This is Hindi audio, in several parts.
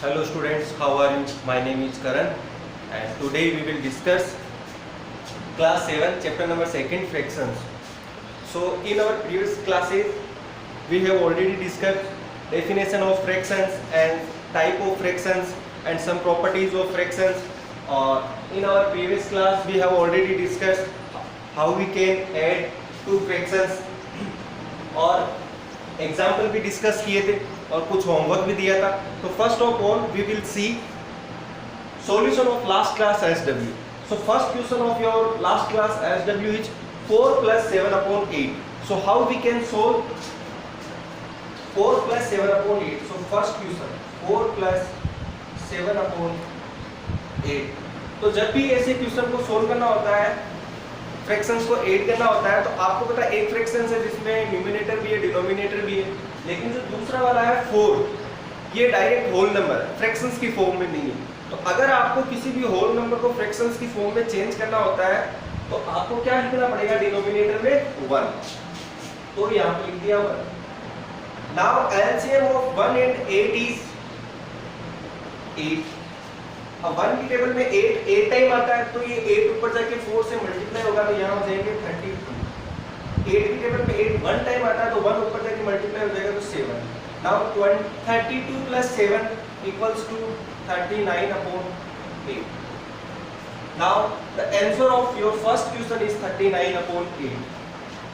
Hello students, how are you? My name is Karan and today we will discuss class 7 chapter number 2 fractions. So in our previous classes we have already discussed definition of fractions and type of fractions and some properties of fractions. In our previous class we have already discussed how we can add two fractions और एग्जाम्पल भी डिस्कस किए थे और कुछ होमवर्क भी दिया था. तो first of all we will see solution of last class SW. So first question of your last class SW is 4 plus 7 upon 8. So how we can solve 4 plus 7 upon 8? So first question 4 plus 7 upon 8. तो जब भी ऐसे क्वेश्चन को सोल्व करना होता है, फ्रैक्शंस को ऐड करना होता है, तो आपको पता है एक फ्रैक्शन है जिसमें न्यूमरेटर भी है डिनोमिनेटर भी है, लेकिन जो दूसरा वाला है 4 ये डायरेक्ट होल नंबर है, फ्रैक्शंस की फॉर्म में नहीं है. तो अगर आपको किसी भी होल नंबर को फ्रैक्शंस की फॉर्म में चेंज करना होता है तो आपको क्या लिखना पड़ेगा डिनोमिनेटर में 1. तो यहाँ पे लिख दिया 1. Now LCM of 1 and 8 is 8. अब 1 की टेबल में 8 टाइम आता है, तो ये 8 ऊपर जाके 4 से मल्टीप्लाई होगा तो यहाँ हो जाएंगे 32. 8 की टेबल में 8 1 टाइम आता है तो 1 ऊपर जाके मल्टीप्लाई हो जाएगा तो 7. Now 32 plus 7 equals to 39 upon 8. Now the answer of your first question is 39 upon 8.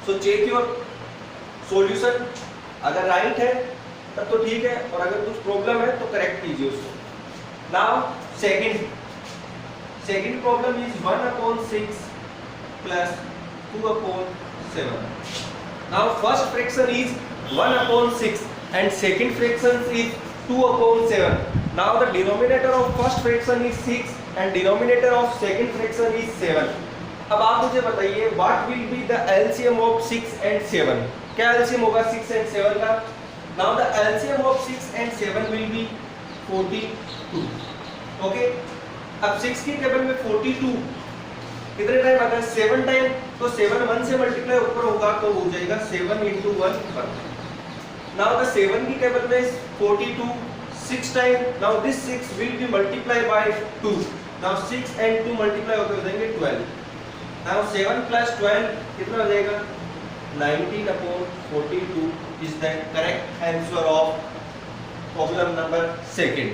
So check your solution. अगर राइट है तब तो ठीक है, और अगर कुछ प्रॉब्लम है तो करेक्ट कीजिए उसको. Now second problem is 1 upon 6 plus 2 upon 7. Now first fraction is 1 upon 6 and second fraction is 2 upon 7. Now the denominator of first fraction is 6 and denominator of second fraction is 7. अब आप मुझे बताइए what will be the LCM of 6 and 7? क्या LCM होगा 6 and 7 का? Now the LCM of 6 and 7 will be 42. Okay, अब 6 की टेबल में 42 कितने टाइम आता है 7 टाइम, तो 7 1 से मल्टीप्लाई ऊपर होगा तो हो जाएगा 7 into 1 1. नाउ द 7 की टेबल में 42 6 time. Now this 6 will be multiply by 2. Now 6 and 2 multiply होकर हो जाएंगे 12. नाउ 7 plus 12 कितना हो जाएगा 19 upon 42 is the correct answer of problem number 2.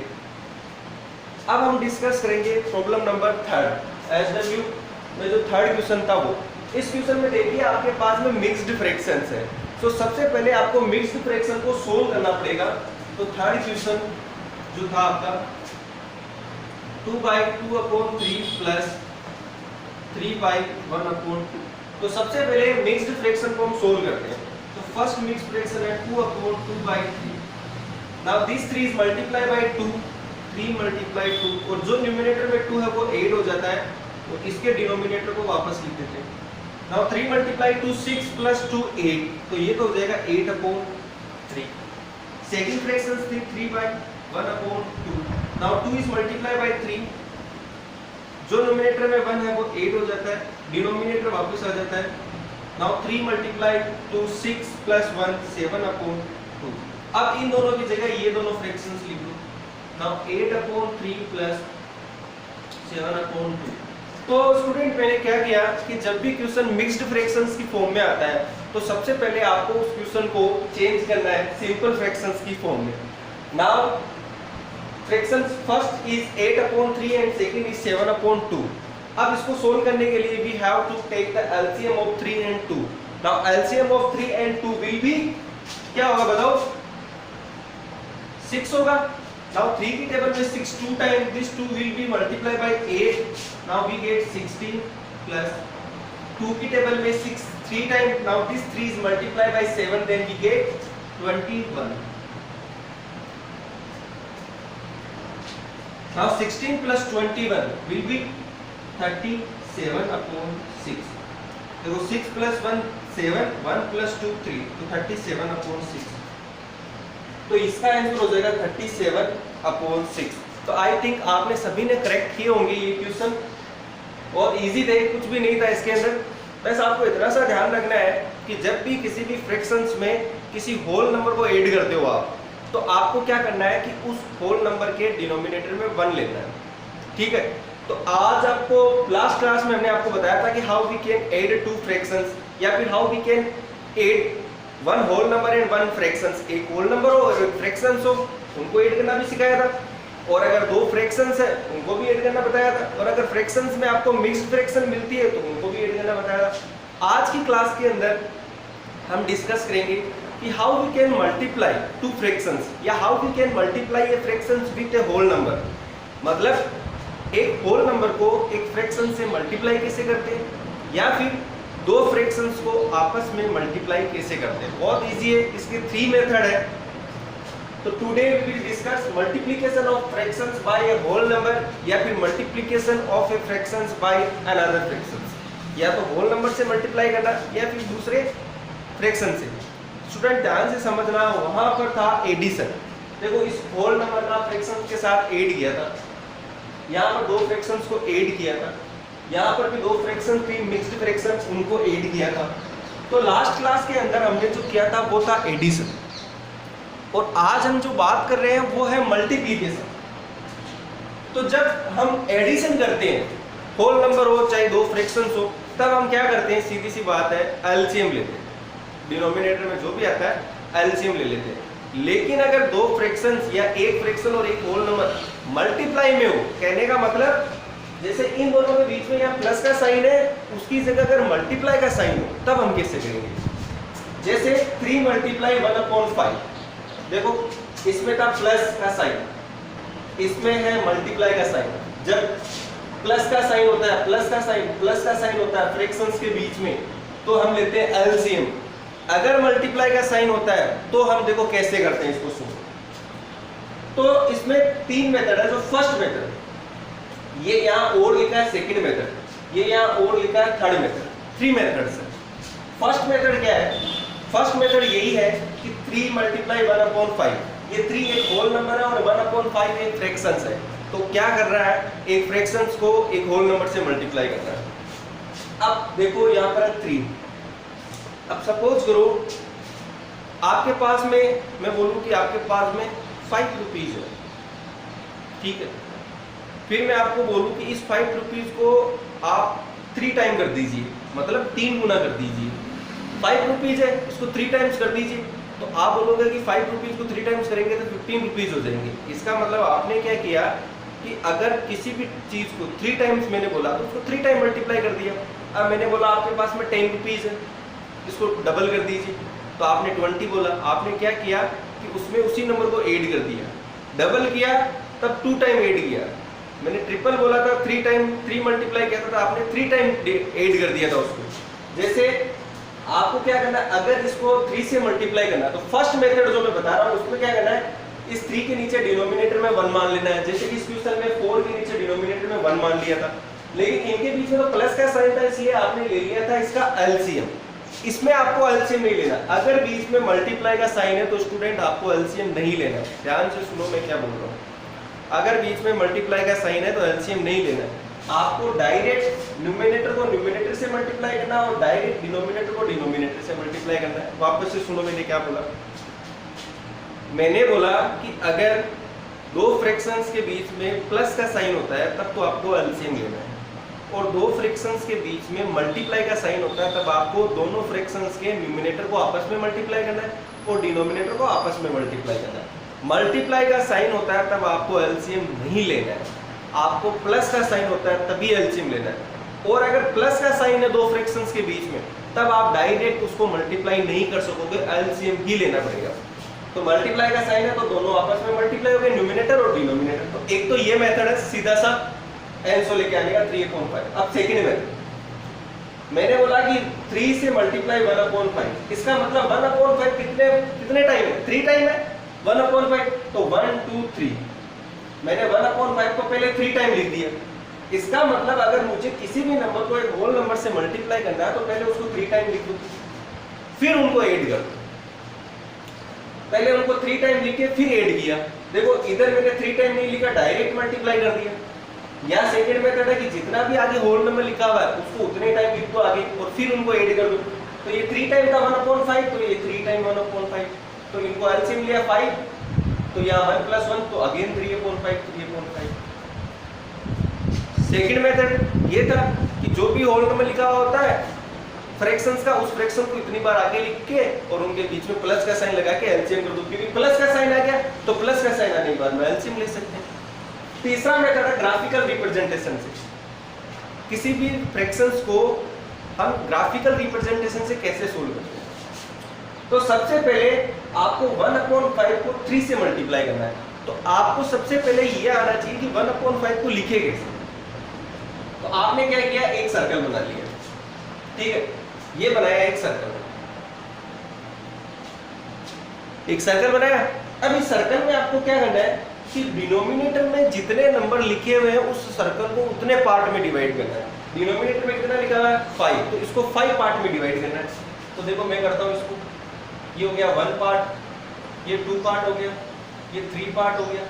अब हम डिस्कस करेंगे प्रॉब्लम नंबर 3 एसडब्ल्यू में. जो थर्ड क्वेश्चन था वो इस क्वेश्चन में देखिए आपके पास में मिक्स्ड फ्रैक्शंस है. तो सबसे पहले आपको मिक्स्ड फ्रैक्शन को सोल्व करना पड़ेगा. तो थर्ड क्वेश्चन जो था आपका 2/2 upon 3 plus 3/1 upon 2. तो सबसे पहले मिक्स्ड फ्रैक्शन को हम सोल्व करते हैं. तो फर्स्ट मिक्स्ड फ्रैक्शन है 2 upon 2/3. Now this 3 is multiplied by 2. 3 multiplied 2 और जो न्यूमरेटर में 2 है वो 8 हो जाता है, तो इसके डिनोमिनेटर को वापस लिख देते हैं. नाउ 3 multiplied 2 6 plus 2 8, तो ये तो हो जाएगा 8 upon 3. सेकंड फ्रैक्शन थी 3/1 upon 2. Now 2 is multiplied by 3, जो न्यूमरेटर में 1 है वो 8 हो जाता है, डिनोमिनेटर वापस आ जाता है. Now 3 multiplied 2 6 plus 1 7 upon 2. अब इन दोनों की जगह ये दोनों फ्रैक्शंस लिख दो. Now 8 upon 3 plus 7 upon 2. तो स्टूडेंट मैंने क्या किया कि जब भी क्वेश्चन मिक्स्ड फ्रैक्शंस की फॉर्म में आता है तो सबसे पहले आपको उस क्वेश्चन को चेंज करना है सिंपल फ्रैक्शंस की फॉर्म में. Now fractions first is 8 upon 3 and second is 7 upon 2. अब इसको सोल्व करने के लिए we have to take the LCM of 3 and 2. Now LCM of 3 and 2 will be क्या होगा बताओ 6 होगा. Now 3 की टेबल में 6 2 time, this 2 will be multiplied by 8. Now we get 16 plus 2 की टेबल में 6 3 time. Now this 3 is multiplied by 7, then we get 21. Now 16 plus 21 will be 37 upon 6. देखो 6 plus 1 7, 1 plus 2 3, तो 37 upon 6. तो इसका आंसर हो जाएगा 37 upon 6. तो आई थिंक आपने सभी ने करेक्ट किए होंगे ये क्वेश्चन. और इजी थे, कुछ भी नहीं था इसके अंदर. बस आपको इतना सा ध्यान रखना है कि जब भी किसी भी फ्रैक्शंस में किसी होल नंबर को ऐड करते हो आप, तो तो आपको क्या करना है कि उस होल नंबर के डिनोमिनेटर में 1 लेना है, ठीक है। तो आज आपको लास्ट क्लास में हमने आपको बताया था कि how we can add 2 fractions, या फिर how we can add 1 whole number and 1 fractions. एक होल नंबर हो और एक फ्रैक्शंस हो, उनको ऐड करना भी सिखाया था। और अगर 2 फ्रैक्शंस है उनको भी ऐड करना बताया था। और अगर फ्रैक्शंस में आपको मिक्स्ड फ्रैक्शन मिलती है तो उनको भी ऐड करना बताया था। आज की क्लास के अंदर हम डिस्कस करेंगे कि how we can multiply 2 fractions, या how we can multiply a fractions with a whole number. मतलब एक होल नंबर को एक फ्रैक्शन से मल्टीप्लाई कैसे करते हैं, या फिर 2 फ्रैक्शंस को आपस में मल्टीप्लाई कैसे करते हैं। बहुत इजी है, इसके 3 मेथड है। तो today we will discuss multiplication of fractions by a whole number, या फिर multiplication of a fractions by another fractions. या तो होल नंबर से मल्टीप्लाई करना या फिर दूसरे फ्रैक्शन से। स्टूडेंट ध्यान से समझना, वहां पर था एडिशन। देखो इस होल नंबर का फ्रैक्शन के साथ ऐड किया था, यहाँ पर 2 फ्रैक्शंस को ऐड किया था, यहाँ पर भी 2 फ्रैक्शन थी मिक्स्ड फ्रैक्शन, उनको ऐड किया था। तो लास्ट क्लास के अंदर हमने जो किया था वो था एडिशन, और आज हम जो बात कर रहे हैं वो है मल्टीप्लिकेशन। तो जब हम एडिशन करते हैं, होल नंबर हो चाहे 2 फ्रैक्शंस हो, तब हम क्या करते हैं, सीधी सी बात है, एलसीएम लेते हैं। डिनोमिनेटर में जो भी आता है एलसीएम ले लेते हैं। लेकिन अगर 2 फ्रैक्शंस या एक फ्रैक्शन और एक होल नंबर मल्टीप्लाई में हो, कहने का मतलब जैसे इन दोनों के बीच में यहाँ प्लस का साइन है, उसकी जगह अगर मल्टीप्लाई का साइन हो, तब हम कैसे करेंगे। जैसे 3 मल्टीप्लाई 1/5, देखो इसमें था प्लस का साइन, इसमें है मल्टीप्लाई का साइन। जब प्लस का साइन होता है, प्लस का साइन होता है फ्रैक्शंस के बीच में, तो हम लेते हैं एलसीएम। अगर मल्टीप्लाई का साइन होता है तो हम देखो कैसे करते हैं इसको, सुनो। तो इसमें 3 मेथड है। जो फर्स्ट मेथड, ये यहाँ और लिखा है सेकंड मेथड, ये यहाँ और लिखा है थर्ड मेथड। 3 मेथड्स है। फर्स्ट मेथड क्या है, फर्स्ट मेथड यही है कि 3 मल्टीप्लाई 1/5, ये 3 एक होल नंबर है और 1/5 एक फ्रैक्शंस है। तो क्या कर रहा है, एक फ्रैक्शंस को एक होल नंबर से मल्टीप्लाई कर रहा है। अब देखो यहाँ पर है 3। अब सपोज करो आपके पास में, मैं बोलूँ कि आपके पास में 5 रुपीज है, ठीक है। फिर मैं आपको बोलूँ कि इस 5 रुपीज को आप 3 टाइम कर दीजिए, मतलब 3 गुना कर दीजिए। 5 रुपीज है, इसको 3 टाइम्स कर दीजिए। तो आप बोलोगे कि 5 रुपीज को 3 टाइम्स करेंगे तो 15 रुपीज हो जाएंगे। इसका मतलब आपने क्या किया कि अगर किसी भी चीज़ को 3 टाइम्स मैंने बोला तो उसको 3 टाइम मल्टीप्लाई कर दिया। अब मैंने बोला आपके पास में 10 रुपीज है, इसको डबल कर दीजिए, तो आपने 20 बोला। आपने क्या किया कि उसमें उसी नंबर को ऐड कर दिया, डबल किया तब 2 टाइम ऐड किया। मैंने ट्रिपल बोला था, 3 टाइम 3 मल्टीप्लाई किया था, आपने 3 टाइम ऐड कर दिया था उसको। जैसे आपको क्या करना है, अगर इसको 3 से मल्टीप्लाई करना है तो फर्स्ट मेथड जो मैं बता रहा हूँ उसमें क्या करना है, इस 3 के नीचे डिनोमिनेटर में 1 मान लेना है। जैसे कि इस क्वेश्चन में 4 के नीचे डिनोमिनेटर में 1 मान लिया था, लेकिन इनके बीच में तो प्लस का साइन था, इसलिए आपने ले लिया था इसका एलसीएम। इसमें आपको एलसीएम नहीं लेना। अगर बीच में मल्टीप्लाई का साइन है तो स्टूडेंट आपको एलसीएम नहीं लेना। ध्यान से सुनो मैं क्या बोल रहा हूँ। अगर बीच में मल्टीप्लाई का साइन है तो एलसीएम नहीं लेना। आपको डायरेक्ट न्यूमरेटर को न्यूमरेटर से मल्टीप्लाई करना और डायरेक्ट डिनोमिनेटर को डिनोमिनेटर से मल्टीप्लाई करना है। वापस से सुनो मैंने क्या बोला। मैंने बोला कि अगर 2 फ्रैक्शंस के बीच में प्लस का साइन होता है तब तो आपको एलसीएम लेना है, और 2 फ्रैक्शंस के बीच में मल्टीप्लाई का साइन होता है तब आपको दोनों फ्रैक्शंस के न्यूमरेटर को आपस में मल्टीप्लाई करना है और डिनोमिनेटर को आपस में मल्टीप्लाई करना है। मल्टीप्लाई का साइन होता है तब आपको एलसीएम नहीं लेना है, आपको प्लस का साइन होता है तभी एलसीएम लेना है। और अगर प्लस का साइन है 2 फ्रैक्शंस के बीच में तब आप डायरेक्ट उसको मल्टीप्लाई नहीं कर सकोगे, एलसीएम ही लेना पड़ेगा। तो मल्टीप्लाई का साइन है तो दोनों आपस में मल्टीप्लाई हो गए, न्यूमरेटर और डिनोमिनेटर। तो एक तो ये मेथड है सीधा सा आंसर लेके आने का 3/5। अब सेकंड मेथड मैंने बोला कि 3 से मल्टीप्लाई 1/5, इसका मतलब 1/5 कितने टाइम है, 3 टाइम है 1/5। तो 1 2 3 मैंने 1/5 को पहले 3 टाइम लिख दिया। इसका मतलब अगर मुझे किसी भी नंबर को एक होल नंबर से मल्टीप्लाई करना है तो पहले उसको 3 टाइम लिख दो, फिर उनको ऐड कर दो। पहले उनको 3 टाइम लिख के फिर ऐड किया। देखो इधर मैंने 3 टाइम नहीं लिखा, डायरेक्ट मल्टीप्लाई कर दिया। या सेकंड मेथड है कि जितना भी आगे होल नंबर लिखा हुआ है उसको उतने टाइम लिख दो आगे और फिर उनको ऐड कर दो। तो ये 3 टाइम था 1/5, तो ये 3 टाइम 1/5, तो इनको एलसीएम लिया 5, तो यहाँ 1 + 1 तो अगेन 3/5 3/5। सेकंड मेथड ये था कि जो भी होल नंबर लिखा हुआ होता है फ्रैक्शंस का, उस फ्रैक्शन को इतनी बार आगे लिख के और उनके बीच में प्लस का साइन लगा के एलसीएम कर दो, क्योंकि प्लस का साइन आ गया तो प्लस का साइन आने के बाद में एलसीएम ले सकते हैं। तीसरा मेथड है ग्राफिकल रिप्रेजेंटेशन से। किसी भी फ्रैक्शंस को हम ग्राफिकल रिप्रेजेंटेशन से कैसे सोल्व करते हैं? तो सबसे पहले आपको 1/5 को 3 से मल्टीप्लाई करना है। तो आपको सबसे पहले ये आना चाहिए कि 1/5 को लिखे कैसे। तो आपने क्या किया, एक सर्कल बना लिया, ठीक है, ये बनाया एक सर्कल, एक सर्कल बनाया। अब इस सर्कल में आपको क्या करना है कि डिनोमिनेटर में जितने नंबर लिखे हुए हैं उस सर्कल को उतने पार्ट में डिवाइड करना है। डिनोमिनेटर में कितना लिखा हुआ है 5, तो इसको 5 पार्ट में डिवाइड करना है। तो देखो मैं करता हूं इसको, ये हो गया 1 पार्ट, ये 2 पार्ट हो गया, ये 3 पार्ट हो गया,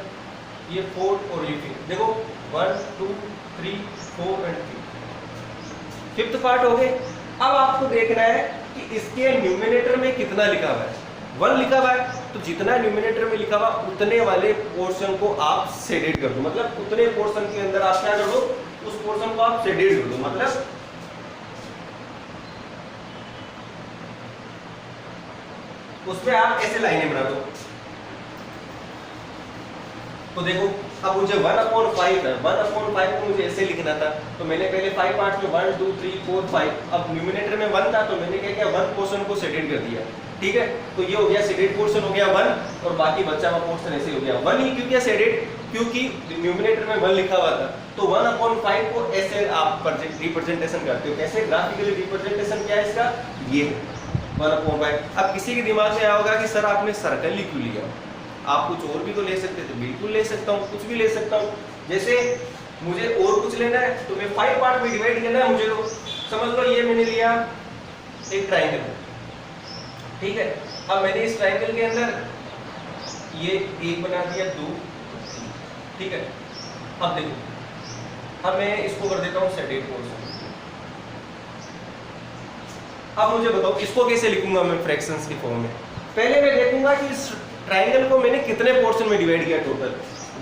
ये 4 और ये 5। देखो 1 2 3 4 एंड 3 5th पार्ट हो गए। अब आपको देखना है कि इसके न्यूमिनेटर में कितना लिखा हुआ है, 1 लिखा हुआ है, तो जितना न्यूमिनेटर में लिखा हुआ उतने वाले पोर्शन को आप शेडेड कर दो। मतलब उतने पोर्शन के अंदर आप क्या कर दो, उस पोर्शन को आप शेडेड कर दो। मतलब उसमें आप ऐसे लाइनें बना दो। तो देखो अब मुझे 1/5 है, 1/5 को मुझे ऐसे लिखना था, तो मैंने पहले 5 पार्ट में 1 2 3 4 5। अब न्यूमिनेटर में 1 था तो मैंने क्या किया, 1 पोर्शन को शेडेड कर दिया, ठीक है। तो ये हो गया शेडेड पोर्शन हो गया 1, और बाकी बचा हुआ पोर्शन ऐसे हो गया 1 ही। क्यों किया शेडेड, क्योंकि न्यूमिनेटर में 1 लिखा हुआ था। तो 1/5 को ऐसे आप रिप्रेजेंटेशन करते हो। कैसे ग्राफिकली रिप्रेजेंटेशन क्या है इसका, ये 1/5। अब किसी के दिमाग में आया होगा कि सर आपने सर्कल ही क्यों लिया, आप कुछ और भी तो ले सकते थे। बिल्कुल ले सकता हूँ, कुछ भी ले सकता हूँ। जैसे मुझे और कुछ लेना है तो मैं 5 पार्ट में डिवाइड करना है मुझे, तो समझ लो ये मैंने लिया एक ट्रायंगल, ठीक है। अब मैंने इस ट्रायंगल के अंदर ये 1 बना दिया, 2, ठीक है। अब देखो, अब मैं इसको कर देता हूँ शेडेड पोर्शन। अब मुझे बताओ इसको कैसे लिखूंगा मैं फ्रैक्शंस के फॉर्म में। पहले मैं देखूंगा कि इस ट्रायंगल को मैंने कितने पोर्शन में डिवाइड किया total.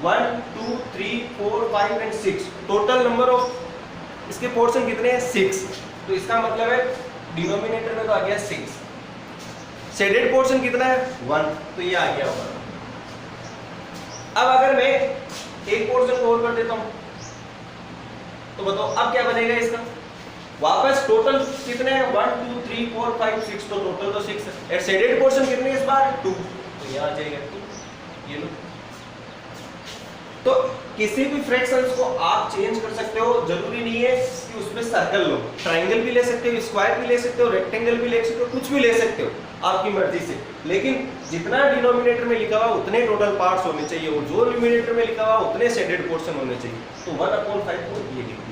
1 2 3 4 5 and 6। Total number of इसके पोर्शन कितने हैं, 6। तो इसका मतलब है डिनोमिनेटर में तो आ गया 6। शेडेड पोर्शन कितना है 1, तो ये आ गया होगा। अब अगर मैं एक पोर्शन को और कर देता हूं तो बताओ अब क्या बनेगा इसका। वापस टोटल कितने हैं 1 2 3 4 5 6, तो टोटल तो 6 है। शेडेड पोर्शन कितने इस बार 2, तो यहाँ आ जाएगा 2, ये लो। तो किसी भी फ्रैक्शंस को आप चेंज कर सकते हो, जरूरी नहीं है कि उसमें सर्कल लो। ट्रायंगल भी ले सकते हो, स्क्वायर भी ले सकते हो, रेक्टेंगल भी ले सकते हो, कुछ भी ले सकते हो आपकी मर्जी से। लेकिन जितना डिनोमिनेटर में लिखा हुआ उतने टोटल पार्ट्स होने चाहिए, और जो न्यूमिनेटर में लिखा हुआ उतने शेडेड पोर्शन होने चाहिए। तो 1/5 को ये लिख दिया।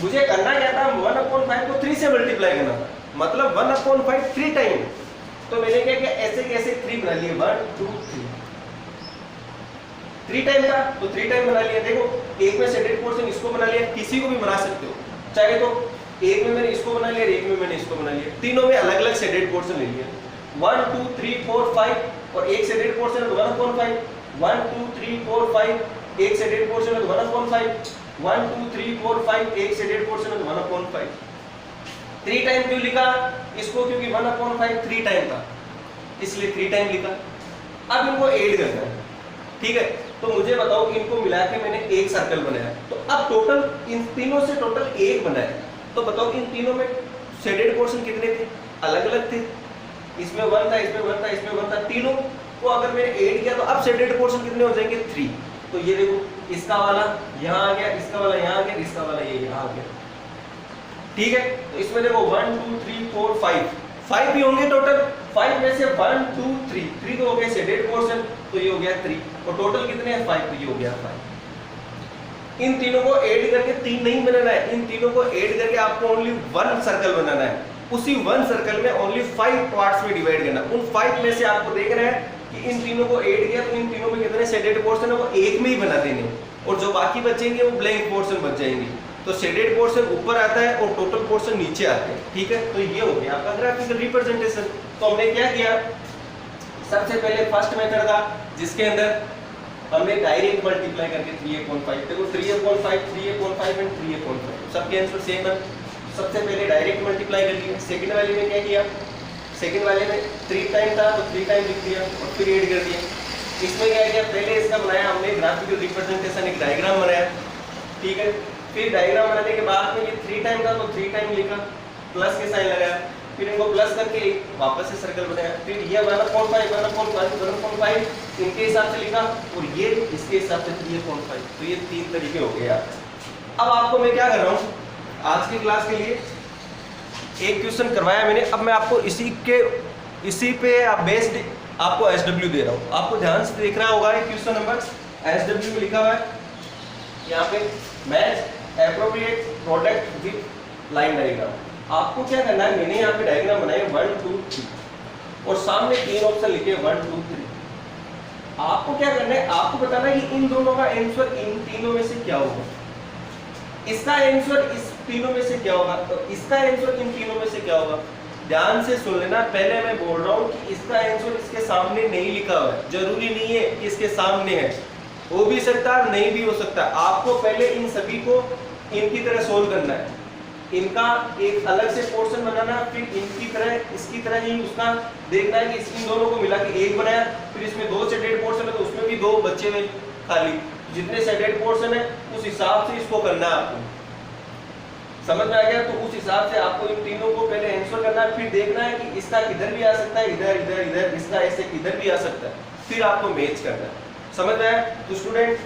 मुझे करना क्या था, 1/5 को 3 से मल्टीप्लाई करना था, मतलब 1/5 3 टाइम। तो मैंने क्या किया, ऐसे कैसे 3 बना लिए, 1 2 3 टाइम था तो 3 टाइम बना लिया। देखो एक में शेडेड पोर्शन इसको बना लिया, किसी को भी बना सकते हो चाहे, तो एक में मैंने इसको बना लिया, एक में मैंने इसको बना लिया, तीनों में अलग अलग शेडेड पोर्शन ले लिया। 1 2 3 4 5 और एक शेडेड पोर्शन है तो 1/5। 1 2 3 4 5 एक शेडेड पोर्शन है तो 1/5। 1 2 3 4 5 एक शेडेड पोर्शन है तो 1/5। 3 टाइम क्यों लिखा इसको, क्योंकि 1/5 3 टाइम था इसलिए 3 टाइम लिखा। अब इनको ऐड करना है, ठीक है। तो मुझे बताओ इनको मिला के मैंने एक सर्कल बनाया, तो अब टोटल इन तीनों से टोटल 1 बनाया। तो बताओ इन तीनों में शेडेड पोर्शन कितने थे, अलग अलग थे। इसमें 1 था, इसमें 1 था, इसमें 1 था। तीनों को अगर मैंने ऐड किया तो अब शेडेड पोर्शन कितने हो जाएंगे 3। तो ये देखो इसका वाला यहाँ आ गया, इसका वाला यहाँ आ गया, इसका वाला ये यहाँ आ गया, ठीक है। तो इसमें देखो 1 2 3 4 5 भी होंगे टोटल। 5 में से 1 2 3 तो हो गया शेडेड पोर्शन, तो ये हो गया 3। और टोटल कितने हैं 5, तो ये हो गया 5। इन तीनों को ऐड करके 3 नहीं बनाना है, इन तीनों को ऐड करके आपको ओनली 1 सर्कल बनाना है। उसी 1 सर्कल में ओनली 5 पार्ट्स में डिवाइड करना। उन 5 में से आपको देखना है कि इन तीनों को ऐड किया तो इन तीनों में कितने शेडेड पोर्शन है वो एक में ही बना देने, और जो बाकी बचेंगे वो ब्लैंक पोर्शन बच जाएंगे। तो शेडेड पोर्शन ऊपर आता है और टोटल पोर्शन नीचे आते हैं, ठीक है। तो ये हो गया आपका ग्राफिकल रिप्रेजेंटेशन। तो हमने क्या किया, सबसे पहले फर्स्ट मेथड था जिसके अंदर हमने डायरेक्ट मल्टीप्लाई करके 3a.5, देखो 3a.5, 3a.5 एंड 3a.5 सबके आंसर सेम है। सबसे पहले डायरेक्ट मल्टीप्लाई कर लिया। सेकंड वाले में क्या किया, सेकंड वाले में 3 टाइम था तो 3 टाइम लिख दिया और फिर ऐड कर दिया। इसमें क्या किया, पहले इसका बनाया हमने ग्राफिकल रिप्रेजेंटेशन, एक डायग्राम बनाया, ठीक है। फिर डायग्राम बनाने के बाद में ये 3 टाइम था तो 3 टाइम लिखा, प्लस के साइन लगाया, फिर इनको प्लस करके वापस से सर्कल बनाया, फिर ये 1/5 इनके हिसाब से लिखा और ये इसके हिसाब से 3.5। तो ये 3 तरीके हो गए यार। अब आपको मैं क्या कर रहा हूँ, आज की क्लास के लिए एक क्वेश्चन करवाया मैंने, अब मैं आपको इसी पे बेस्ड आपको SW दे रहा हूँ। आपको ध्यान से देख रहा होगा क्वेश्चन नंबर SW में लिखा हुआ है यहाँ पे, match appropriate product with line diagram. आपको क्या करना है, मैंने यहाँ पे डायग्राम बनाए 1 2 3 और सामने 3 ऑप्शन लिखे 1 2 3। आपको क्या करना है, आपको बताना है कि इन दोनों का आंसर इन तीनों में से क्या होगा। इसका आंसर इस तीनों में से क्या होगा, तो इसका आंसर इन तीनों में से क्या होगा। ध्यान से सुन लेना, पहले मैं बोल रहा हूँ कि इसका आंसर इसके सामने नहीं लिखा हुआ है, जरूरी नहीं है कि इसके सामने है, हो भी सकता है नहीं भी हो सकता। आपको पहले इन सभी को इनकी तरह सोल्व करना है, इनका एक अलग से पोर्शन बनाना, फिर इनकी तरह इसकी तरह ही उसका देखना है कि इन दोनों को मिला के एक बनाया, फिर इसमें 2 से 1.5 पोर्शन है तो उसमें भी 2 बच्चे में खाली, जितने से 1.5 पोर्शन है उस हिसाब से इसको करना है। आपको समझ में आ गया, तो उस हिसाब से आपको इन तीनों को पहले आंसर करना है, फिर देखना है कि इसका किधर भी आ सकता है, इधर इधर इधर, इसका ऐसे किधर भी आ सकता है, फिर आपको मैच करना है। समझ में आया। तो स्टूडेंट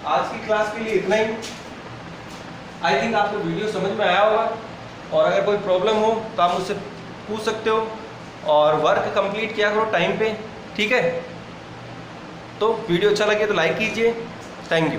आज की क्लास के लिए इतना ही। आई थिंक आपको वीडियो समझ में आया होगा, और अगर कोई प्रॉब्लम हो तो आप मुझसे पूछ सकते हो, और वर्क कंप्लीट किया करो टाइम पे, ठीक है। तो वीडियो अच्छा लगे तो लाइक कीजिए। Thank you.